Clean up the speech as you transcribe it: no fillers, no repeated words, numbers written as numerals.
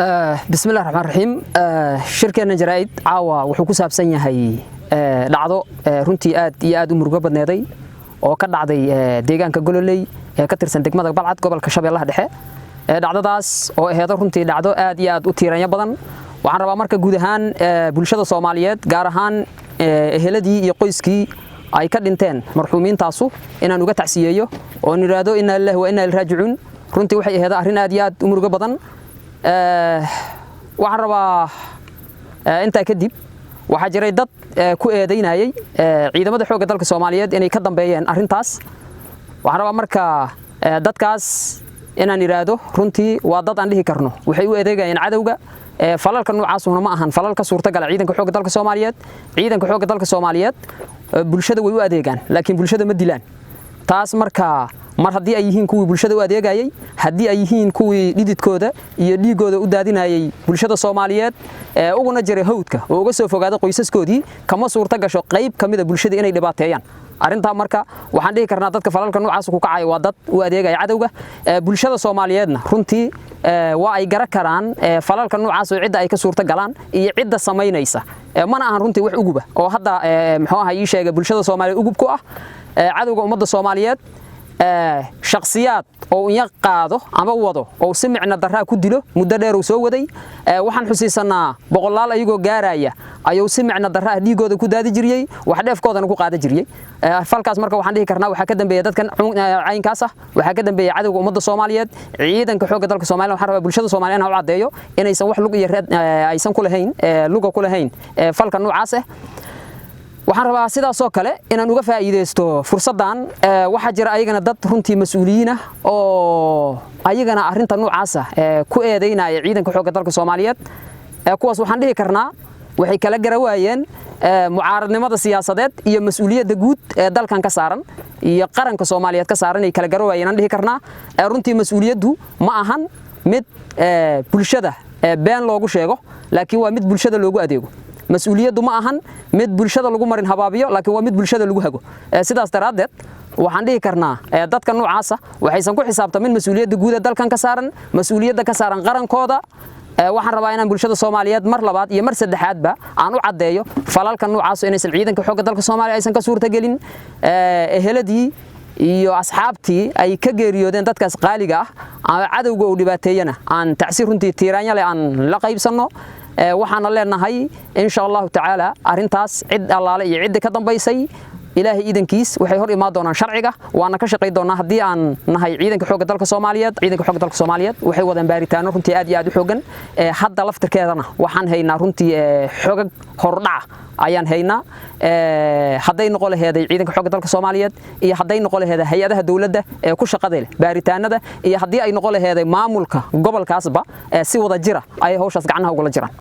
بسم الله الرحمن الرحيم شركة جرايد عاوة wuxuu ku saabsan yahay dhacdo runtii aad iyo aad u murugo badneeday oo ka dhacday deegaanka Gololey ee ka tirsan degmada Balcad gobolka Shabeellaha Dhexe dhacdadaas oo ahayd runtii dhacdo aad iyo aad u tiiranya badan waxaan rabaa marka guud ahaan bulshada Soomaaliyeed gaar ahaan eheladii iyo qoyskii ay ka dhinteen marxuumiintaasu inaan uga tacsiyeeyo oo niraado inna lillahi wa inna ilayhi raaji'uun runtii waxay ahayd arrin aad iyo aad u murugo badan waxaan rabaa inta kadib waxa jiray dad ku eedeynayay ciidamada xoogga dalka Soomaaliyeed inay ka dambeeyeen arrintaas waxaan rabaa marka dadkaas inaan iraado runtii waa dad aan dhihi karno waxay u eedeegayeen cadawga falalka noocaasuna ma ahan falalka suurtagal ciidanka xoogga dalka Soomaaliyeed ciidanka xoogga dalka Soomaaliyeed bulshada way u adeegaan laakiin bulshada ma dilaan taas marka mar haddii ay yihiin kuwii bulshada u adeegayay haddii ay yihiin kuwii dhididkooda iyo dhiigooda u daadinayay bulshada Soomaaliyeed uguna jiray hawdka oo uga soo fogaaday qoysaskoodii kama suurta gasho qayb kamida bulshada inay dhibaateeyaan arinta marka waxaan dhihi karnaa dadka falalka noocaas ku kacay waa dad u adeegaya cadawga bulshada Soomaaliyeedna runtii waa ay gara karaan falalka noocaas oo cid ay ka suurta galaan iyo cid sameeynaysa mana ahan runtii wax uguba oo hadda muxuu ahaa ii sheegay bulshada Soomaaliyeed ugub ku ah cadawga ummadda Soomaaliyeed shakhsiyaad oo yaqaado ama wado oo si micna daraa ku dilo muddo dheer oo soo waday waxaan xusiisanaa boqolaal ayagoo gaaraya ayuu si micna daraa dhiigooda ku daadi jiriyay wax dheefkoodana ku qaada jiriyay falkaas marka waxaan dhihi karnaa waxa ka dambeeyay dadkan caynkaas ah waxa ka dambeeyay cadawga ummadda Soomaaliyeed ciidanka xoogga dalka Soomaaliyeed waxaan rabaa bulshada Soomaaliyeed u cadeeyo inaysan wax lug iyo reed aysan ku lahayn luga ku lahayn falka noocaas ah waxaan rabaa sidaas oo kale inaan uga faa'iideysto fursadan waxa jira ayagana dad runtii mas'uuliyiin ah oo ayagana arrinta noocaas ah ku eedeynaya ciidanka xoogga dalka Soomaaliyeed kuwaas waxaan dhihi karnaa waxay kala garawaayeen mucaaradnimada siyaasadeed iyo mas'uuliyadda guud ee dalkan ka saaran iyo qaranka Soomaaliyeed ka saaran ay kala garawaayeen aan dhihi karnaa runtii mas'uuliyaddu ma ahan mid bulshada been loogu sheego laakiin waa mid bulshada loogu adeego mas'uuliyaddu ma ahan mid bulshada lagu marin habaabiyo laakiin waa mid bulshada lagu hago sidaas daraadeed waxaan dhihi karnaa dadka noocaas ah waxaysan ku xisaabtamin mas'uuliyadda guud ee dalkan ka saaran mas'uuliyadda ka saaran qarankooda waxaan rabaa inaan bulshada Soomaaliyeed mar labaad iyo mar saddexaadba aan u cadeeyo falalka noocaas inaysan ciidanka xoogga dalka Soomaaliyeed aysan ka suurta gelin eheladii iyo asxaabtii ay ka geeriyoodeen dadkaas qaaliga ah cadawga oo dhibaateeyana aan tacsiir runtii tiiraanya leh aan la qaybsano waxaan leenahay insha Allah ta'ala arintaas cid allaale iyo cid ka dambaysay ilaahay idankiis waxay hor imaan doonaan sharciga waana ka shaqeey doonaa hadii aan nahay ciidanka xoogga dalka Soomaaliyeed waxay wadaan baaritaano runtii aad iyo aad u xoogan hadda laftirkeedana waxaan haynaa runtii xoogag hordhac ayaan haynaa haday noqon laheeday ciidanka xoogga dalka Soomaaliyeed iyo haday noqon laheeday hay'adaha dawladda ee ku shaqada leh baaritaanada iyo hadii ay noqon laheeday maamulka gobolkaasba si wada jira ay hawshaas gacanaha uga jiraan